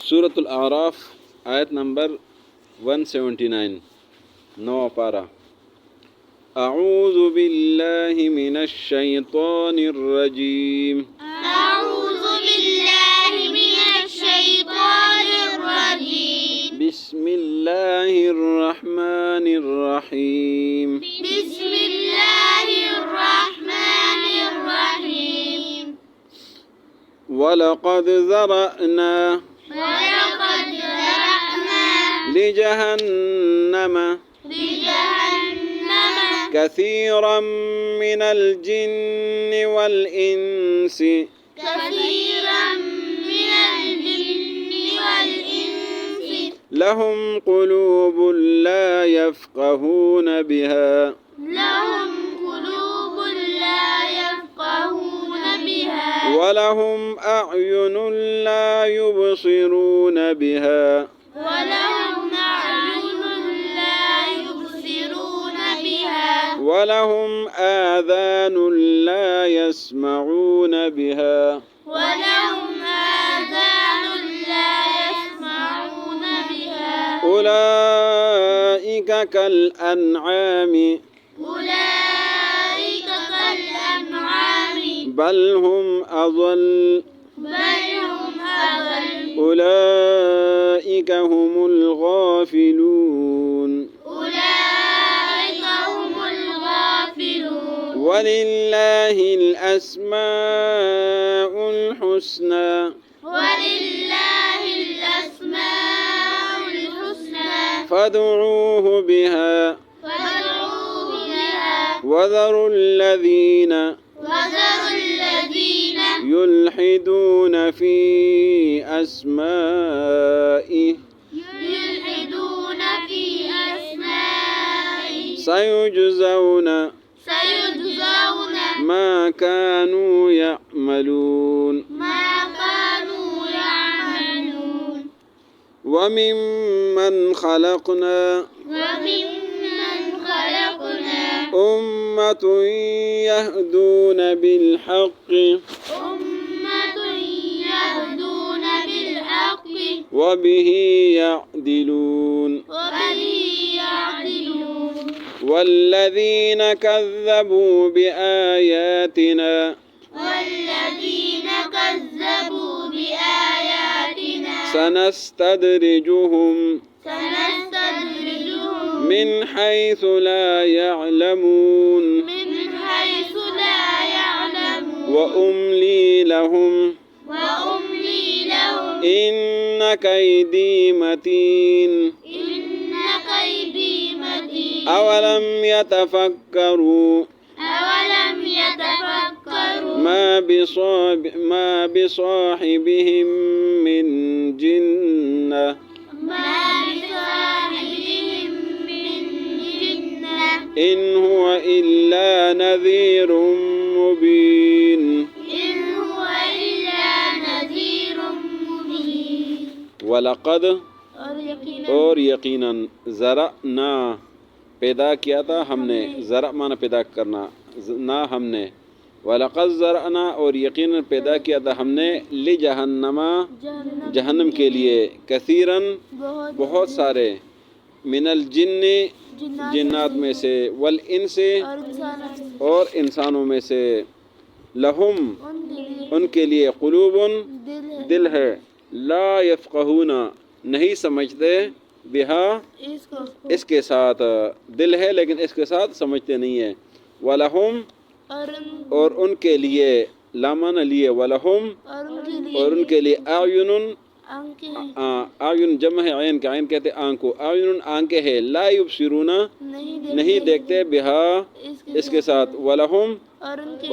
سورة الأعراف آية نمبر 179 نو بارا. أعوذ بالله من الشيطان الرجيم. أعوذ بالله من الشيطان الرجيم. بسم الله الرحمن الرحيم. بسم الله الرحمن الرحيم. ولقد ذرأنا لجهنم كثيرا من الجن والإنس لهم قلوب لا يفقهون بها ولهم أعين لا يبصرون بها ولهم آذان لا يسمعون بها أولئك كالأنعام بل هم أضل أولئك هم الغافلون ولله الأسماء الحسنى فادعوه بها وذروا الذين يلحدون في أسمائه سيجزون ما كانوا يعملون وممن خلقنا أمة يهدون بالحق وبه يعدلون والذين كذبوا بآياتنا سنستدرجهم من حيث لا يعلمون وأملي لهم إن كيدي متين أولم يتفكروا ما بصاحبهم من جنة إن هو إلا نذير مبين. ولقد اور یقینا ذرأنا پیدا کیا تھا ہم نے، ذرأ معنی پیدا کرنا، نہ ہم نے، ولقد ذرأنا اور یقینا پیدا کیا تھا ہم نے لجہنم جہنم کے لیے کثیراً بہت سارے من الجن جنات میں سے والانس اور انسانوں میں سے لہم ان کے لیے قلوب دل ہے لا یفقہون نہیں سمجھتے بہا اس کے ساتھ، دل ہے لیکن اس کے ساتھ سمجھتے نہیں ہیں، ولہم اور ان کے لیے لامان لیے ولہم اور ان کے لیے اعین جمع ہے عین کا، عین کہتے آنکھ کو، اعین آنکھیں ہے، لا یبصرون نہیں دیکھتے بہا اس کے ساتھ، ولہم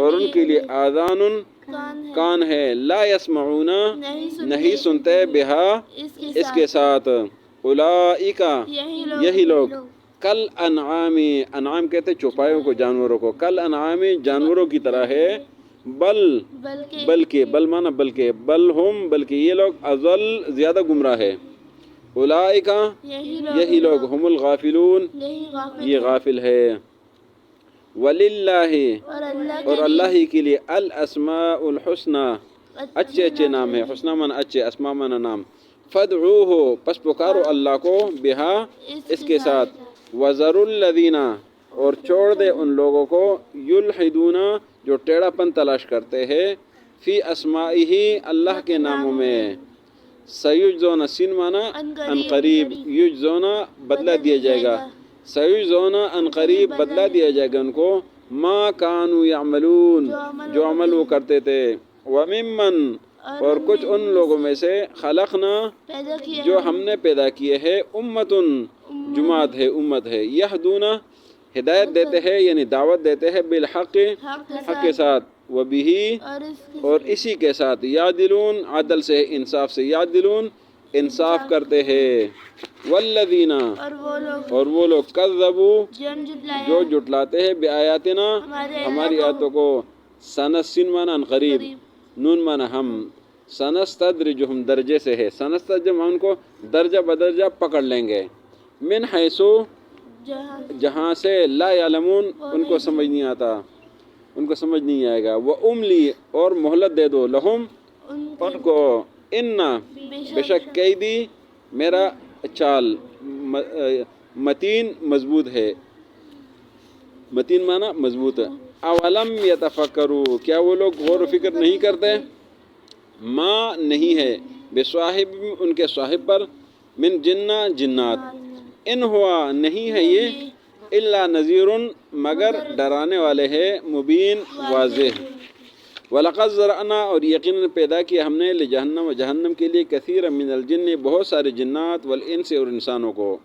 اور ان کے لیے آذان کان ہے، لا یسمعون نہیں سنتے بہا اس کے ساتھ، اولئک یہی لوگ کل انعام، انعام کہتے چوپایوں کو، جانوروں کو، کل انعام جانوروں کی طرح ہے، بلکہ بل مانا بلکہ، بل ہم بلکہ یہ لوگ اضل زیادہ گمراہ ہے، اولئک یہی لوگ ہم الغافلون یہ غافل ہے، وللہ اور اللہ ہی کے لیے الاسماء الحسنى اچھے اچھے نام ہے، حسنہ من اچھے، اسماء من نام، فدعوہ پس پکارو اللہ کو، بہا اس کے ساتھ، وذروا الذین اور چھوڑ دے ان لوگوں کو، یلحدون جو ٹیڑھا پن تلاش کرتے ہیں، فی اسمائہ اللہ کے ناموں میں، سیجزون سین مانا ان قریب، یجزون بدلہ دیا جائے گا، سیجزون ان قریب بدلہ دیا جائے گا ان کو، ما کانوا یعملون جو عمل وہ کرتے تھے، وممن اور کچھ ان لوگوں میں سے، خلقنا جو ہم نے پیدا کیے ہیں، امتن جماعت ہے، امت ہے، یہدون ہدایت دیتے ہیں یعنی دعوت دیتے ہیں، بالحق حق کے ساتھ، وبہ اور اسی کے ساتھ، یعدلون عدل سے انصاف سے، یعدلون انصاف کرتے ہیں، والذین اور وہ لوگ کذبوا جو جٹلاتے ہیں، بآیاتنا ہماری آیاتوں کو، سنسن مانا ان قریب، نون مانا ہم، سنستدرجہم درجے سے ہے، سنستدرجہم ان کو درجہ بدرجہ پکڑ لیں گے، من حیثو جہاں سے، لا یعلمون ان کو سمجھ نہیں آتا، ان کو سمجھ نہیں آئے گا، وَأُمْلِي اور مہلت دے دو، لہم ان کو، ان بے شک قیدی میرا چال، متین مضبوط ہے، متین مانا مضبوط ہے، اولم یتفکروا کیا وہ لوگ غور و فکر نہیں کرتے، ما نہیں ہے، بصاحب ان کے صاحب پر، من جنہ جنات، ان ہوا نہیں ہے یہ، الا نذیر مگر ڈرانے والے ہیں، مبین واضح، وَلَقَدْ ذَرَأْنَا اور یقیناً پیدا کیا ہم نے، لجہنم جہنم کے لیے، کثیرا من الجن بہت سارے جنات، والانس اور انسانوں کو،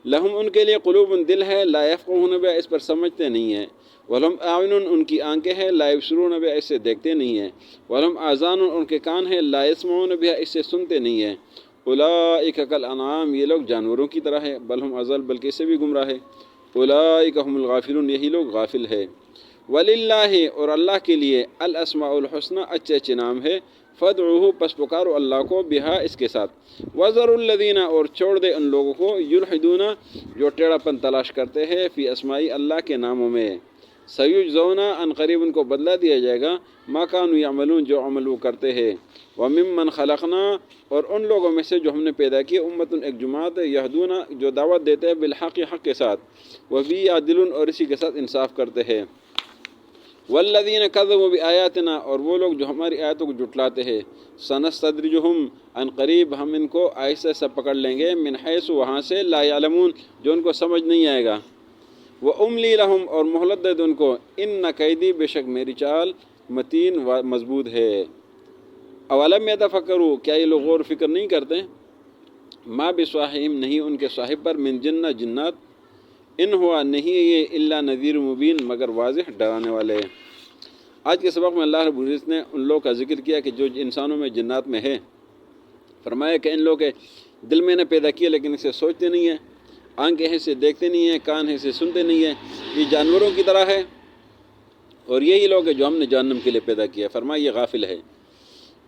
لہم ان کے لیے، قلوب دل ہے، لا یفقہون بہا اس پر سمجھتے نہیں ہیں، ولہم اعین ان کی آنکھیں ہیں، لا یبصرون بہا اس سے دیکھتے نہیں ہیں، ولہم آذان ان کے کان ہیں، لا یسمعون بہا اس سے سنتے نہیں ہیں، اولئک کالانعام یہ لوگ جانوروں کی طرح ہے، بل ہم اضل بلکہ اس سے بھی گمراہ ہے، اولئک هم الغافلون یہی لوگ غافل ہے، وللہ اور اللہ کے لیے، الاسماء الحسنی اچھے اچھے نام ہے، فادعوہ پس پکارو اللہ کو، بہا اس کے ساتھ، وذروا الذین اور چھوڑ دے ان لوگوں کو، یلحدون جو ٹیڑھا پن تلاش کرتے ہیں، فی اسمائی اللہ کے ناموں میں، سیجزون ان قریب ان کو بدلہ دیا جائے گا، ما کانوا یعملون جو عمل وہ کرتے ہیں، وممن خلقنا اور ان لوگوں میں سے جو ہم نے پیدا کیے، امتن ایک جماعت، یہدون جو دعوت دیتے ہیں، بالحق حق کے ساتھ، وبہ یعدلون اور اسی کے ساتھ انصاف کرتے ہیں، والذین کذبوا بآیاتنا اور وہ لوگ جو ہماری آیتوں کو جھٹلاتے ہیں، سنستدرجہم ان قریب ہم ان کو آہستہ سے پکڑ لیں گے، من حیث وہاں سے، لا یعلمون جو ان کو سمجھ نہیں آئے گا، واملی لہم اور مہلت دے دو ان کو، ان قیدی بے شک میری چال، متین و مضبوط ہے، اولم یتفکروا کیا یہ لوگ غور و فکر نہیں کرتے، ما بصاحبہم نہیں ان کے صاحب پر، من جنہ جنات، ان ہوا نہیں یہ، الا نذیر مبین مگر واضح ڈرانے والے۔ آج کے سبق میں اللہ رب العزت نے ان لوگوں کا ذکر کیا کہ جو انسانوں میں جنات میں ہے، فرمایا کہ ان لوگوں کے دل میں نے پیدا کیا لیکن اسے سوچتے نہیں ہیں، آنکھیں ہیں اسے دیکھتے نہیں ہیں، کان ہیں اسے سنتے نہیں ہیں، یہ جانوروں کی طرح ہے، اور یہی لوگ ہیں جو ہم نے جہنم کے لیے پیدا کیا، فرمایا یہ غافل ہے۔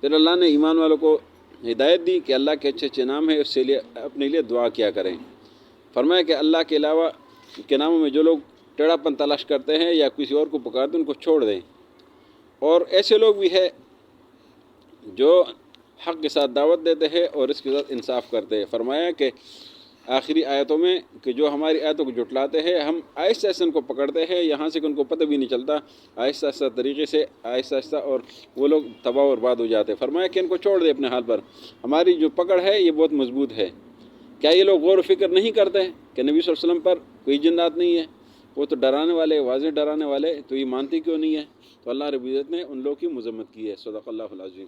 پھر اللہ نے ایمان والوں کو ہدایت دی کہ اللہ کے اچھے اچھے نام ہیں، اس سے لیے اپنے لیے دعا کیا کریں، فرمایا کہ اللہ کے علاوہ کے ناموں میں جو لوگ ٹیڑھا پن تلاش کرتے ہیں یا کسی اور کو پکارتے ہیں ان کو چھوڑ دیں، اور ایسے لوگ بھی ہیں جو حق کے ساتھ دعوت دیتے ہیں اور اس کے ساتھ انصاف کرتے ہیں، فرمایا کہ آخری آیتوں میں کہ جو ہماری آیتوں کو جھٹلاتے ہیں ہم آہستہ آہستہ ان کو پکڑتے ہیں، یہاں سے کہ ان کو پتہ بھی نہیں چلتا، آہستہ آہستہ طریقے سے آہستہ آہستہ، اور وہ لوگ تباہ و برباد ہو جاتے ہیں، فرمایا کہ ان کو چھوڑ دے اپنے حال پر، ہماری جو پکڑ ہے یہ بہت مضبوط ہے۔ کیا یہ لوگ غور و فکر نہیں کرتے کہ نبی صلی اللہ علیہ وسلم پر کوئی جنات نہیں ہے، وہ تو ڈرانے والے، واضح ڈرانے والے، تو یہ مانتی کیوں نہیں ہے؟ تو اللہ رب العزت نے ان لوگوں کی مذمت کی ہے۔ صدق اللہ العظیم۔